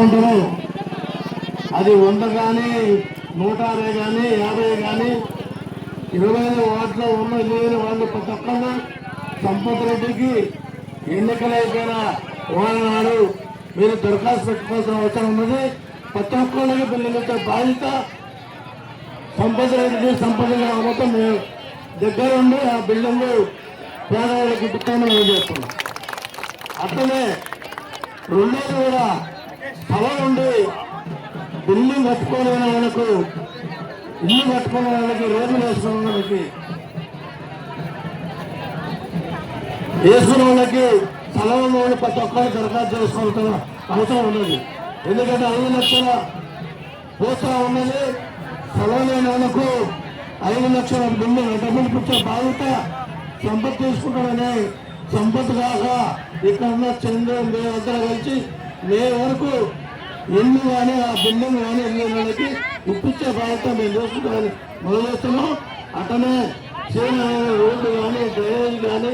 ఉంటారో అది 100 కానీ 160 కానీ 50 కానీ 25 వార్డులో ఉన్న లేని వాళ్ళు ప్రతి ఒక్కరు సంపత్ రెడ్డికి ఎన్నికలు అయిపోయిన నాడు మీరు దరఖాస్తు పెట్టుకోవాల్సిన అవసరం ఉన్నది. ప్రతి ఒక్కరికి పిల్లలతో బాధ్యత సంపత్ రెడ్డి సంపద మొత్తం దగ్గర ఉండి ఆ బిల్డింగ్ పేదవాళ్ళకి ఇప్పుతామని నేను చేస్తున్నాం. అట్లనే రెండోది కూడా స్థలం ఉండి బిల్డింగ్ కట్టుకోలేని వాళ్ళకు ఇల్లు కట్టుకునే వాళ్ళకి రోడ్లు వేసుకున్న వాళ్ళకి వేసుకున్న వాళ్ళకి స్థలం ఉన్న వాళ్ళు ప్రతి ఒక్కరు దరఖాస్తు చేసుకోవాల్సిన అవసరం ఉన్నది. ఎందుకంటే 5 లక్షల పోస్తా ఉన్నది. స్థలం లేని వాళ్ళకు 5 లక్షల బిల్డింగ్ డబ్బులు పుచ్చే బాధ్యత సంపత్ తీసుకుంటామని సంపత్ కాక ఇక్కడ ఉన్న చంద్ర మేమందరూ కలిసి మే వరకు ఇల్లు కానీ ఆ బిల్డింగ్ కానీ ఇల్లు వాళ్ళకి ఇప్పించే బాధ్యత మేము చేసుకుంటామని మొదలు చేస్తున్నాం. అట్లనే రోడ్లు కానీ డ్రైనేజ్ కానీ